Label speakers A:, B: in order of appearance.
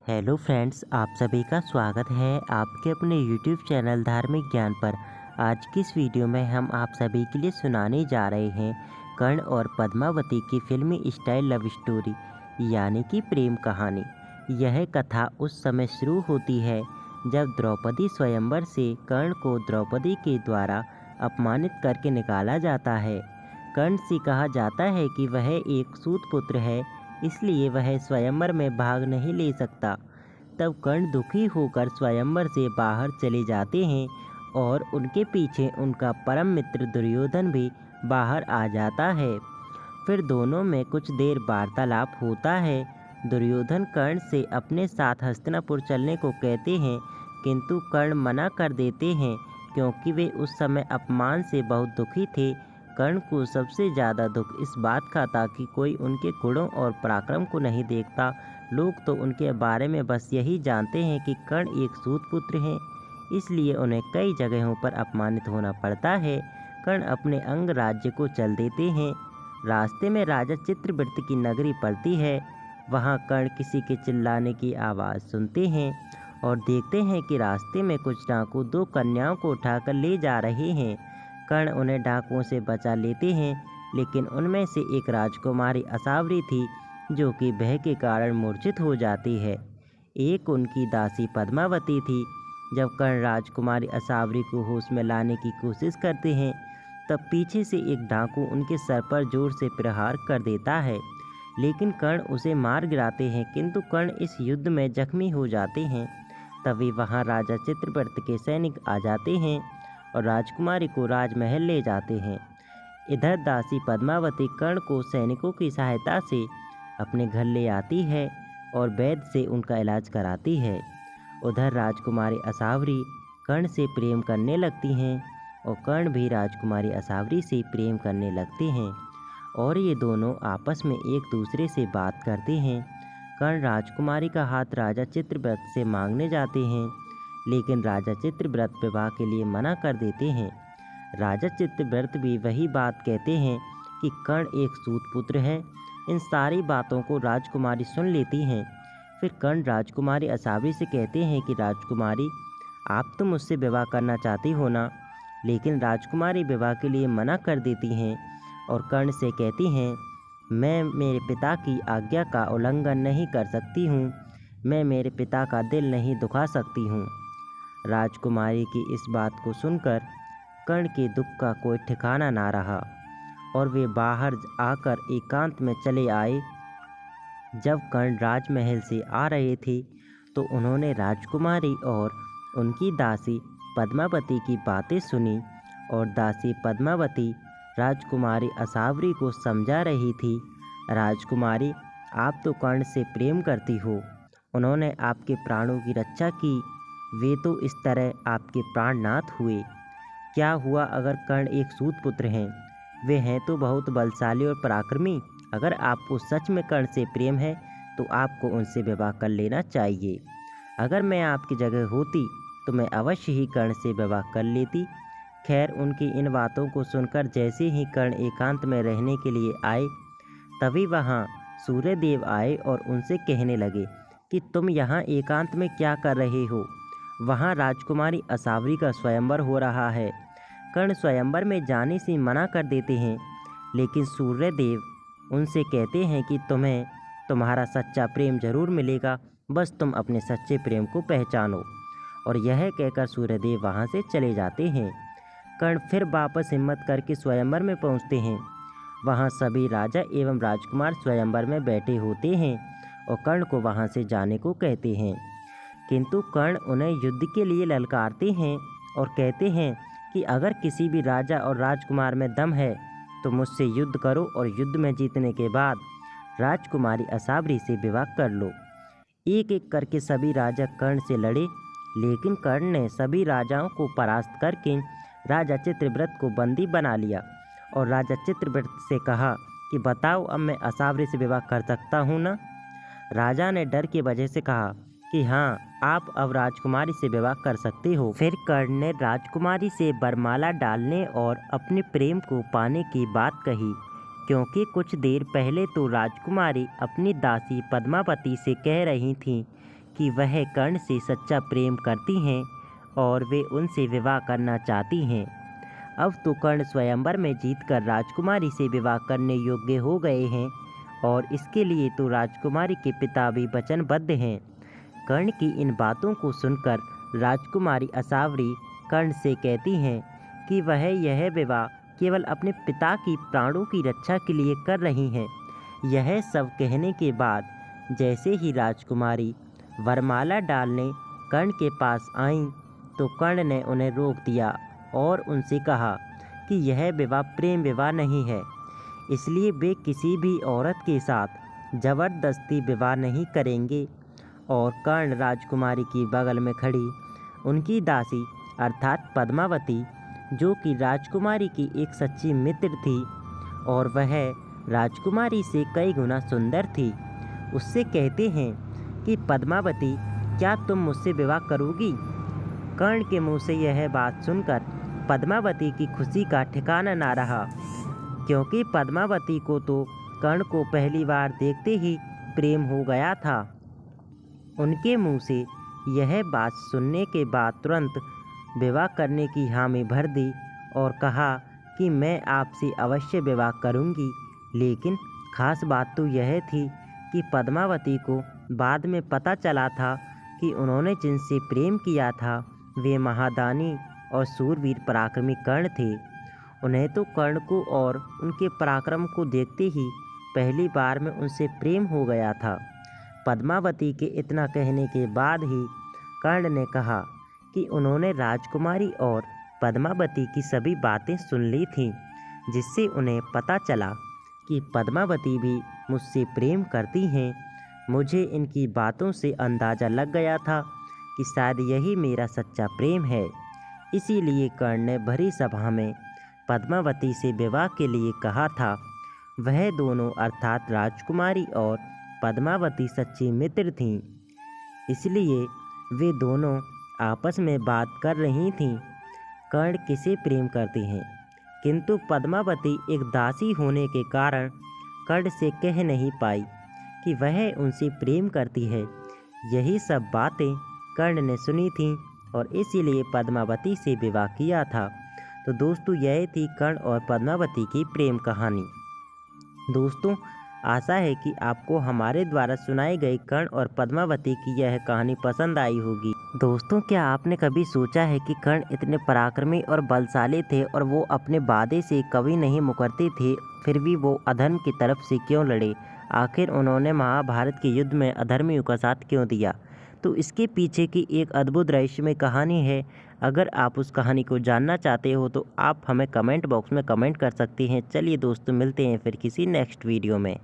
A: Hello friends, आप सभी का स्वागत है आपके अपने यूट्यूब चैनल धार्मिक ज्ञान पर। आज की इस वीडियो में हम आप सभी के लिए सुनाने जा रहे हैं कर्ण और पद्मावती की फिल्मी स्टाइल लव स्टोरी यानी कि प्रेम कहानी। यह कथा उस समय शुरू होती है जब द्रौपदी स्वयंवर से कर्ण को द्रौपदी के द्वारा अपमानित करके निकाला जाता है। कर्ण से कहा जाता है कि वह एक सूत पुत्र है, इसलिए वह स्वयंवर में भाग नहीं ले सकता। तब कर्ण दुखी होकर स्वयंवर से बाहर चले जाते हैं और उनके पीछे उनका परम मित्र दुर्योधन भी बाहर आ जाता है। फिर दोनों में कुछ देर वार्तालाप होता है। दुर्योधन कर्ण से अपने साथ हस्तिनापुर चलने को कहते हैं, किंतु कर्ण मना कर देते हैं क्योंकि वे उस समय अपमान से बहुत दुखी थे। कर्ण को सबसे ज़्यादा दुख इस बात का था कि कोई उनके गुणों और पराक्रम को नहीं देखता। लोग तो उनके बारे में बस यही जानते हैं कि कर्ण एक सूत पुत्र हैं, इसलिए उन्हें कई जगहों पर अपमानित होना पड़ता है। कर्ण अपने अंग राज्य को चल देते हैं। रास्ते में राजा चित्रवृत्त की नगरी पड़ती है। वहाँ कर्ण किसी के चिल्लाने की आवाज़ सुनते हैं और देखते हैं कि रास्ते में कुछ डाकू दो कन्याओं को उठाकर ले जा रहे हैं। कर्ण उन्हें डाकुओं से बचा लेते हैं, लेकिन उनमें से एक राजकुमारी असावरी थी जो कि भय के कारण मूर्छित हो जाती है। एक उनकी दासी पद्मावती थी। जब कर्ण राजकुमारी असावरी को होश में लाने की कोशिश करते हैं, तब पीछे से एक डाकू उनके सर पर जोर से प्रहार कर देता है, लेकिन कर्ण उसे मार गिराते हैं, किंतु कर्ण इस युद्ध में जख्मी हो जाते हैं। तभी वहां राजा चित्रव्रत के सैनिक आ जाते हैं और राजकुमारी को राजमहल ले जाते हैं। इधर दासी पद्मावती कर्ण को सैनिकों की सहायता से अपने घर ले आती है और वैद्य से उनका इलाज कराती है। उधर राजकुमारी असावरी कर्ण से प्रेम करने लगती हैं और कर्ण भी राजकुमारी असावरी से प्रेम करने लगते हैं और ये दोनों आपस में एक दूसरे से बात करते हैं। कर्ण राजकुमारी का हाथ राजा चित्रव्रत से मांगने जाते हैं, लेकिन राजा चित्रव्रत विवाह के लिए मना कर देते हैं। राजा चित्रव्रत भी वही बात कहते हैं कि कर्ण एक सूत पुत्र है। इन सारी बातों को राजकुमारी सुन लेती हैं। फिर कर्ण राजकुमारी असावरी से कहते हैं कि राजकुमारी, आप तो मुझसे विवाह करना चाहती हो ना। लेकिन राजकुमारी विवाह के लिए मना कर देती हैं और कर्ण से कहती हैं, मैं मेरे पिता की आज्ञा का उल्लंघन नहीं कर सकती हूँ, मैं मेरे पिता का दिल नहीं दुखा सकती हूँ। राजकुमारी की इस बात को सुनकर कर्ण के दुख का कोई ठिकाना ना रहा और वे बाहर आकर एकांत में चले आए। जब कर्ण राजमहल से आ रहे थे तो उन्होंने राजकुमारी और उनकी दासी पद्मावती की बातें सुनी और दासी पद्मावती राजकुमारी असावरी को समझा रही थी, राजकुमारी, आप तो कर्ण से प्रेम करती हो, उन्होंने आपके प्राणों की रक्षा की, वे तो इस तरह आपके प्राणनाथ हुए। क्या हुआ अगर कर्ण एक सूत पुत्र हैं? वे हैं तो बहुत बलशाली और पराक्रमी। अगर आपको सच में कर्ण से प्रेम है तो आपको उनसे विवाह कर लेना चाहिए। अगर मैं आपकी जगह होती तो मैं अवश्य ही कर्ण से विवाह कर लेती। खैर, उनकी इन बातों को सुनकर जैसे ही कर्ण एकांत में रहने के लिए आए, तभी वहाँ सूर्यदेव आए और उनसे कहने लगे कि तुम यहाँ एकांत में क्या कर रहे हो? वहाँ राजकुमारी असावरी का स्वयंवर हो रहा है। कर्ण स्वयंवर में जाने से मना कर देते हैं, लेकिन सूर्यदेव उनसे कहते हैं कि तुम्हें तुम्हारा सच्चा प्रेम जरूर मिलेगा, बस तुम अपने सच्चे प्रेम को पहचानो। और यह कहकर सूर्यदेव वहाँ से चले जाते हैं। कर्ण फिर वापस हिम्मत करके स्वयंवर में पहुँचते हैं। वहाँ सभी राजा एवं राजकुमार स्वयंवर में बैठे होते हैं और कर्ण को वहाँ से जाने को कहते हैं, किंतु कर्ण उन्हें युद्ध के लिए ललकारते हैं और कहते हैं कि अगर किसी भी राजा और राजकुमार में दम है तो मुझसे युद्ध करो और युद्ध में जीतने के बाद राजकुमारी असावरी से विवाह कर लो। एक एक करके सभी राजा कर्ण से लड़े, लेकिन कर्ण ने सभी राजाओं को परास्त करके राजा चित्रव्रत को बंदी बना लिया और राजा चित्रव्रत से कहा कि बताओ, अब मैं असावरी से विवाह कर सकता हूँ ना? राजा ने डर की वजह से कहा कि हाँ, आप अब राजकुमारी से विवाह कर सकते हो। फिर कर्ण ने राजकुमारी से वरमाला डालने और अपने प्रेम को पाने की बात कही, क्योंकि कुछ देर पहले तो राजकुमारी अपनी दासी पद्मावती से कह रही थीं कि वह कर्ण से सच्चा प्रेम करती हैं और वे उनसे विवाह करना चाहती हैं। अब तो कर्ण स्वयंवर में जीतकर राजकुमारी से विवाह करने योग्य हो गए हैं और इसके लिए तो राजकुमारी के पिता भी वचनबद्ध हैं। कर्ण की इन बातों को सुनकर राजकुमारी असावरी कर्ण से कहती हैं कि वह यह विवाह केवल अपने पिता की प्राणों की रक्षा के लिए कर रही हैं। यह सब कहने के बाद जैसे ही राजकुमारी वरमाला डालने कर्ण के पास आईं तो कर्ण ने उन्हें रोक दिया और उनसे कहा कि यह विवाह प्रेम विवाह नहीं है, इसलिए वे किसी भी औरत के साथ ज़बरदस्ती विवाह नहीं करेंगे। और कर्ण राजकुमारी की बगल में खड़ी उनकी दासी अर्थात पद्मावती, जो कि राजकुमारी की एक सच्ची मित्र थी और वह राजकुमारी से कई गुना सुंदर थी, उससे कहते हैं कि पद्मावती, क्या तुम मुझसे विवाह करोगी? कर्ण के मुंह से यह बात सुनकर पद्मावती की खुशी का ठिकाना ना रहा, क्योंकि पद्मावती को तो कर्ण को पहली बार देखते ही प्रेम हो गया था। उनके मुंह से यह बात सुनने के बाद तुरंत विवाह करने की हामी भर दी और कहा कि मैं आपसे अवश्य विवाह करूंगी। लेकिन खास बात तो यह थी कि पद्मावती को बाद में पता चला था कि उन्होंने जिनसे प्रेम किया था वे महादानी और सूरवीर पराक्रमी कर्ण थे। उन्हें तो कर्ण को और उनके पराक्रम को देखते ही पहली बार में उनसे प्रेम हो गया था। पद्मावती के इतना कहने के बाद ही कर्ण ने कहा कि उन्होंने राजकुमारी और पद्मावती की सभी बातें सुन ली थीं, जिससे उन्हें पता चला कि पद्मावती भी मुझसे प्रेम करती हैं। मुझे इनकी बातों से अंदाज़ा लग गया था कि शायद यही मेरा सच्चा प्रेम है। इसीलिए कर्ण ने भरी सभा में पद्मावती से विवाह के लिए कहा था। वह दोनों अर्थात राजकुमारी और पद्मावती सच्ची मित्र थीं, इसलिए वे दोनों आपस में बात कर रही थीं। कर्ण किसे प्रेम करते हैं, किंतु पद्मावती एक दासी होने के कारण कर्ण से कह नहीं पाई कि वह उनसे प्रेम करती है। यही सब बातें कर्ण ने सुनी थीं और इसीलिए पद्मावती से विवाह किया था। तो दोस्तों, यह थी कर्ण और पद्मावती की प्रेम कहानी। दोस्तों, आशा है कि आपको हमारे द्वारा सुनाई गई कर्ण और पद्मावती की यह कहानी पसंद आई होगी। दोस्तों, क्या आपने कभी सोचा है कि कर्ण इतने पराक्रमी और बलशाली थे और वो अपने वादे से कभी नहीं मुकरते थे, फिर भी वो अधर्म की तरफ से क्यों लड़े? आखिर उन्होंने महाभारत के युद्ध में अधर्मियों का साथ क्यों दिया? तो इसके पीछे की एक अद्भुत रहस्यमय कहानी है। अगर आप उस कहानी को जानना चाहते हो तो आप हमें कमेंट बॉक्स में कमेंट कर सकते हैं। चलिए दोस्तों, मिलते हैं फिर किसी नेक्स्ट वीडियो में।